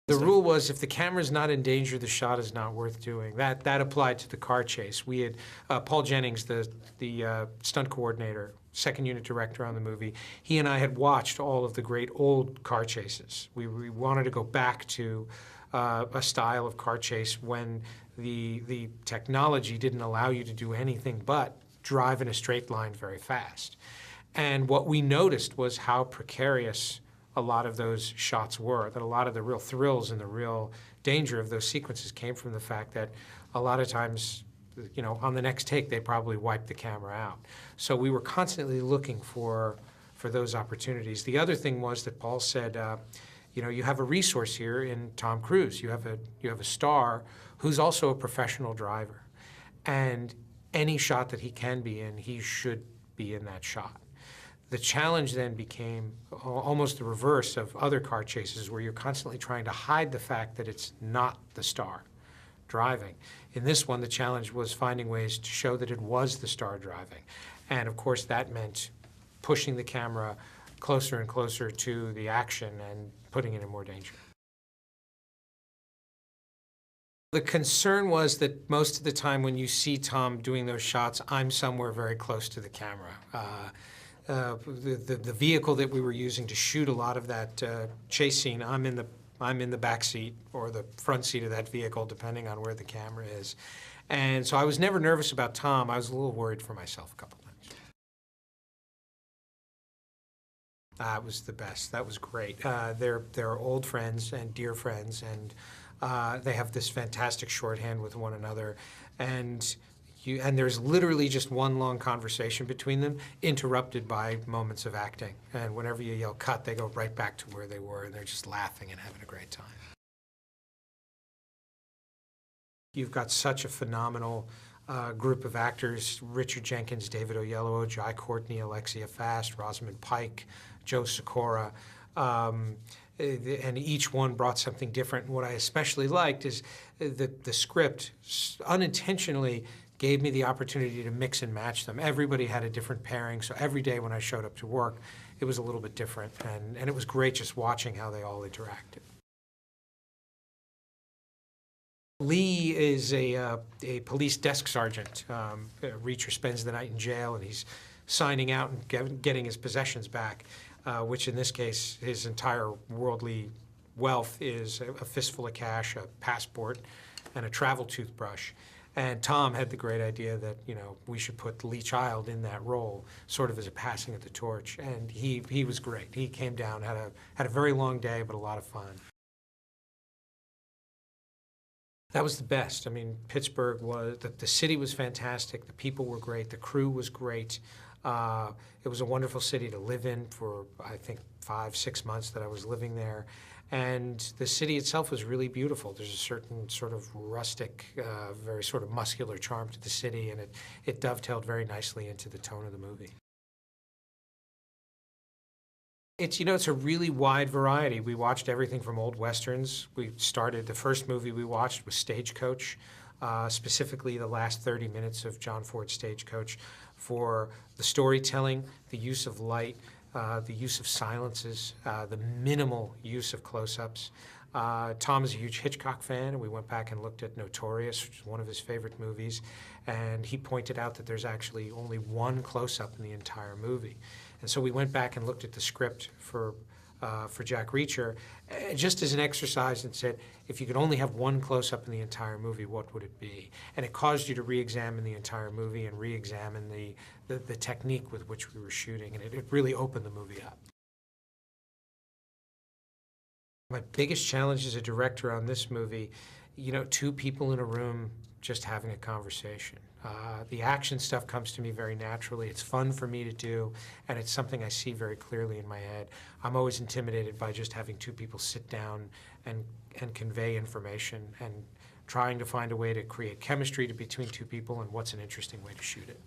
The rule was if the camera's not in danger, the shot is not worth doing. That applied to the car chase. We had Paul Jennings, the stunt coordinator, second unit director on the movie. He and I had watched all of the great old car chases. We wanted to go back to a style of car chase when the technology didn't allow you to do anything but drive in a straight line very fast. And what we noticed was how precarious a lot of those shots were, that a lot of the real thrills and the real danger of those sequences came from the fact that a lot of times, you know, on the next take, they probably wiped the camera out. So we were constantly looking for those opportunities. The other thing was that Paul said, you know, you have a resource here in Tom Cruise. You have a star who's also a professional driver. And any shot that he can be in, he should be in that shot. The challenge then became almost the reverse of other car chases where you're constantly trying to hide the fact that it's not the star driving. In this one, the challenge was finding ways to show that it was the star driving. And of course, that meant pushing the camera closer and closer to the action and putting it in more danger. The concern was that most of the time when you see Tom doing those shots, I'm somewhere very close to the camera. The vehicle that we were using to shoot a lot of that chase scene, I'm in the back seat or the front seat of that vehicle, depending on where the camera is. And so I was never nervous about Tom. I was a little worried for myself a couple times. That was the best. That was great. They're old friends and dear friends, and they have this fantastic shorthand with one another. And there's literally just one long conversation between them, interrupted by moments of acting. And whenever you yell cut, they go right back to where they were, and they're just laughing and having a great time. You've got such a phenomenal group of actors: Richard Jenkins, David Oyelowo, Jai Courtney, Alexia Fast, Rosamund Pike, Joe Sikora. And each one brought something different. And what I especially liked is the script unintentionally gave me the opportunity to mix and match them. Everybody had a different pairing, so every day when I showed up to work, it was a little bit different, and it was great just watching how they all interacted. Lee is a police desk sergeant. Reacher spends the night in jail, and he's signing out and getting his possessions back, which in this case, his entire worldly wealth is a fistful of cash, a passport, and a travel toothbrush. And Tom had the great idea that, you know, we should put Lee Child in that role, sort of as a passing of the torch. And he was great. He came down, had a very long day, but a lot of fun. That was the best. I mean, Pittsburgh was, the city was fantastic. The people were great. The crew was great. It was a wonderful city to live in for, I think, 5-6 months that I was living there. And the city itself was really beautiful. There's a certain sort of rustic, very sort of muscular charm to the city, and it dovetailed very nicely into the tone of the movie. It's, you know, it's a really wide variety. We watched everything from old westerns. The first movie we watched was Stagecoach, specifically the last 30 minutes of John Ford's Stagecoach, for the storytelling, the use of light, the use of silences, the minimal use of close-ups. Tom is a huge Hitchcock fan, and we went back and looked at Notorious, which is one of his favorite movies, and he pointed out that there's actually only one close-up in the entire movie. And so we went back and looked at the script for Jack Reacher, just as an exercise, and said, if you could only have one close-up in the entire movie, what would it be? And it caused you to re-examine the entire movie and re-examine the technique with which we were shooting, and it really opened the movie up. My biggest challenge as a director on this movie, you know, 2 people in a room just having a conversation. The action stuff comes to me very naturally. It's fun for me to do, and it's something I see very clearly in my head. I'm always intimidated by just having 2 people sit down and convey information and trying to find a way to create chemistry between 2 people and what's an interesting way to shoot it.